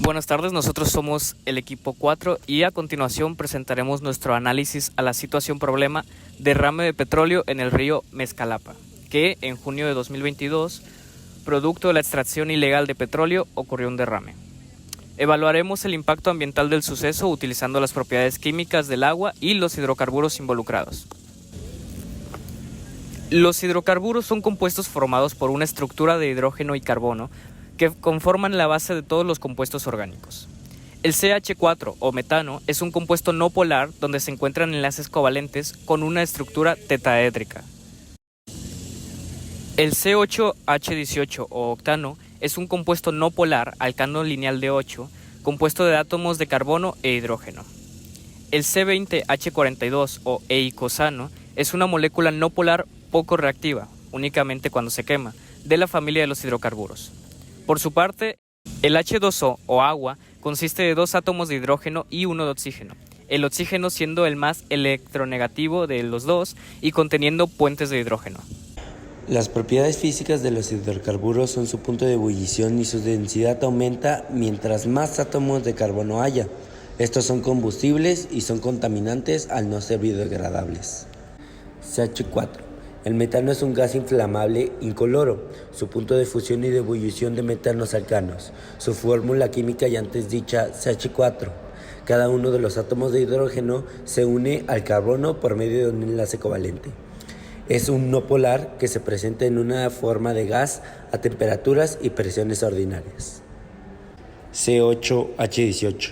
Buenas tardes, nosotros somos el equipo 4 y a continuación presentaremos nuestro análisis a la situación problema derrame de petróleo en el río Mezcalapa, que en junio de 2022, producto de la extracción ilegal de petróleo, ocurrió un derrame. Evaluaremos el impacto ambiental del suceso utilizando las propiedades químicas del agua y los hidrocarburos involucrados. Los hidrocarburos son compuestos formados por una estructura de hidrógeno y carbono que conforman la base de todos los compuestos orgánicos. El CH4 o metano es un compuesto no polar donde se encuentran enlaces covalentes con una estructura tetraédrica. El C8H18 o octano es un compuesto no polar alcano lineal de 8, compuesto de átomos de carbono e hidrógeno. El C20H42 o eicosano es una molécula no polar poco reactiva, únicamente cuando se quema, de la familia de los hidrocarburos. Por su parte, el H2O o agua consiste de 2 átomos de hidrógeno y 1 de oxígeno, el oxígeno siendo el más electronegativo de los dos y conteniendo puentes de hidrógeno. Las propiedades físicas de los hidrocarburos son su punto de ebullición y su densidad aumenta mientras más átomos de carbono haya. Estos son combustibles y son contaminantes al no ser biodegradables. CH4. El metano es un gas inflamable incoloro. Su punto de fusión y de ebullición de metanos alcanos. Su fórmula química ya antes dicha CH4. Cada uno de los átomos de hidrógeno se une al carbono por medio de un enlace covalente. Es un no polar que se presenta en una forma de gas a temperaturas y presiones ordinarias. C8H18.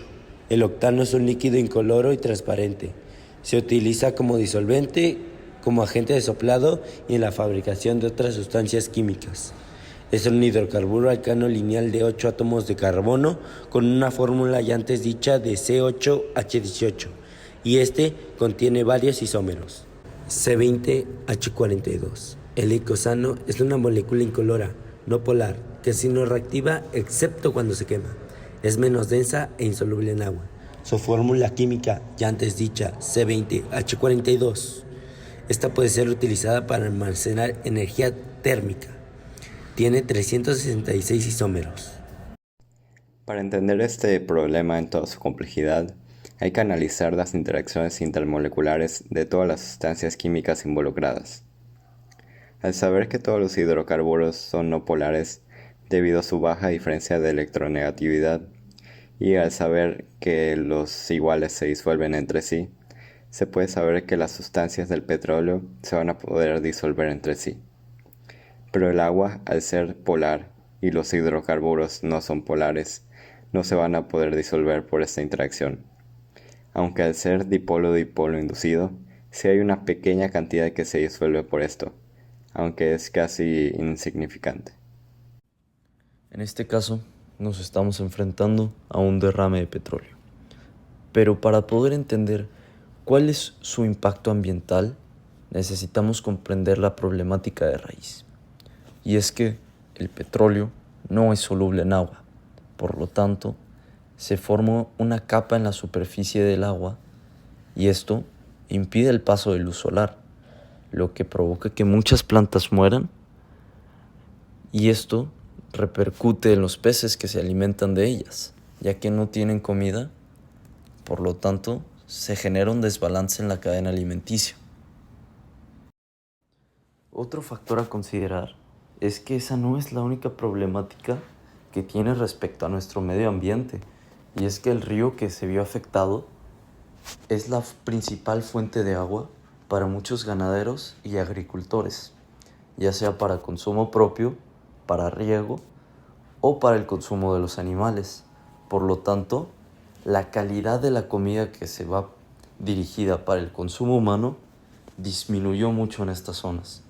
El octano es un líquido incoloro y transparente. Se utiliza como disolvente, como agente de soplado y en la fabricación de otras sustancias químicas. Es un hidrocarburo alcano lineal de 8 átomos de carbono con una fórmula ya antes dicha de C8H18 y este contiene varios isómeros. C20H42. El eicosano es una molécula incolora, no polar, casi no reactiva excepto cuando se quema. Es menos densa e insoluble en agua. Su fórmula química ya antes dicha C20H42. Esta puede ser utilizada para almacenar energía térmica. Tiene 366 isómeros. Para entender este problema en toda su complejidad, hay que analizar las interacciones intermoleculares de todas las sustancias químicas involucradas. Al saber que todos los hidrocarburos son no polares debido a su baja diferencia de electronegatividad, y al saber que los iguales se disuelven entre sí, se puede saber que las sustancias del petróleo se van a poder disolver entre sí. Pero el agua, al ser polar, y los hidrocarburos no son polares, no se van a poder disolver por esta interacción. Aunque al ser dipolo-dipolo inducido, sí hay una pequeña cantidad que se disuelve por esto, aunque es casi insignificante. En este caso, nos estamos enfrentando a un derrame de petróleo. Pero para poder entender cuál es su impacto ambiental, necesitamos comprender la problemática de raíz. Y es que el petróleo no es soluble en agua, por lo tanto, se forma una capa en la superficie del agua y esto impide el paso de luz solar, lo que provoca que muchas plantas mueran y esto repercute en los peces que se alimentan de ellas, ya que no tienen comida, por lo tanto, se genera un desbalance en la cadena alimenticia. Otro factor a considerar es que esa no es la única problemática que tiene respecto a nuestro medio ambiente, y es que el río que se vio afectado es la principal fuente de agua para muchos ganaderos y agricultores, ya sea para consumo propio, para riego o para el consumo de los animales. Por lo tanto, la calidad de la comida que se va dirigida para el consumo humano disminuyó mucho en estas zonas.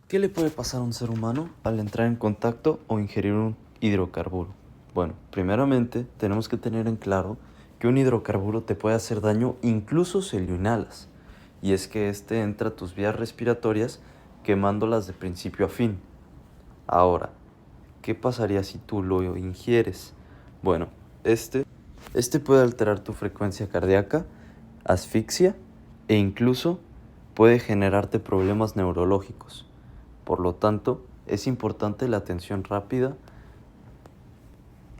¿Qué le puede pasar a un ser humano al entrar en contacto o ingerir un hidrocarburo? Bueno, primeramente tenemos que tener en claro que un hidrocarburo te puede hacer daño incluso si lo inhalas. Y es que este entra a tus vías respiratorias quemándolas de principio a fin. Ahora, ¿qué pasaría si tú lo ingieres? Bueno, este puede alterar tu frecuencia cardíaca, asfixia e incluso puede generarte problemas neurológicos. Por lo tanto, es importante la atención rápida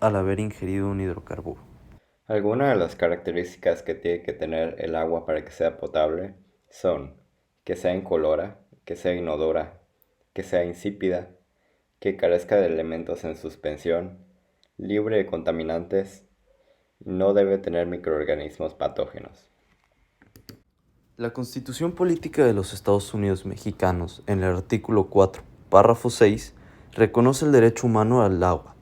al haber ingerido un hidrocarburo. Algunas de las características que tiene que tener el agua para que sea potable son que sea incolora, que sea inodora, que sea insípida, que carezca de elementos en suspensión, libre de contaminantes, y no debe tener microorganismos patógenos. La Constitución Política de los Estados Unidos Mexicanos, en el artículo 4, párrafo 6, reconoce el derecho humano al agua.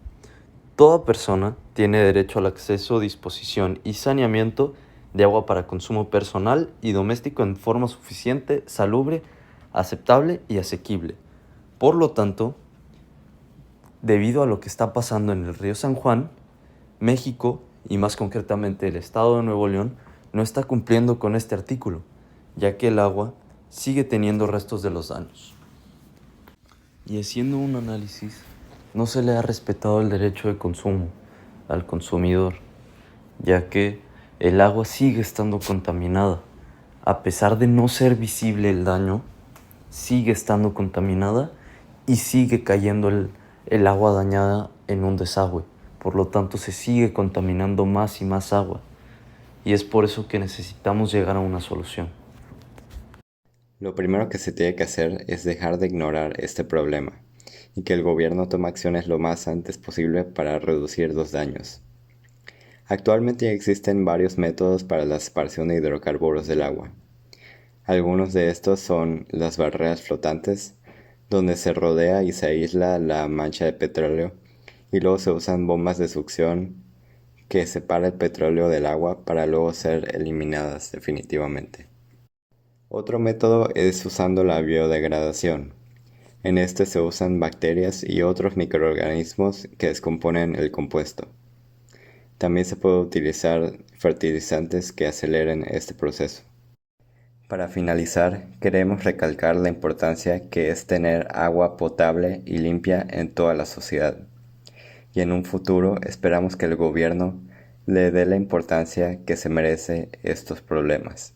Toda persona tiene derecho al acceso, disposición y saneamiento de agua para consumo personal y doméstico en forma suficiente, salubre, aceptable y asequible. Por lo tanto, debido a lo que está pasando en el río San Juan, México, y más concretamente el estado de Nuevo León, no está cumpliendo con este artículo, ya que el agua sigue teniendo restos de los daños. Y haciendo un análisis, no se le ha respetado el derecho de consumo al consumidor, ya que el agua sigue estando contaminada. A pesar de no ser visible el daño, sigue estando contaminada y sigue cayendo el agua dañada en un desagüe. Por lo tanto, se sigue contaminando más y más agua. Y es por eso que necesitamos llegar a una solución. Lo primero que se tiene que hacer es dejar de ignorar este problema y que el gobierno tome acciones lo más antes posible para reducir los daños. Actualmente ya existen varios métodos para la separación de hidrocarburos del agua. Algunos de estos son las barreras flotantes, donde se rodea y se aísla la mancha de petróleo y luego se usan bombas de succión que separa el petróleo del agua para luego ser eliminadas definitivamente. Otro método es usando la biodegradación. En este se usan bacterias y otros microorganismos que descomponen el compuesto. También se puede utilizar fertilizantes que aceleren este proceso. Para finalizar, queremos recalcar la importancia que es tener agua potable y limpia en toda la sociedad. Y en un futuro esperamos que el gobierno le dé la importancia que se merece estos problemas.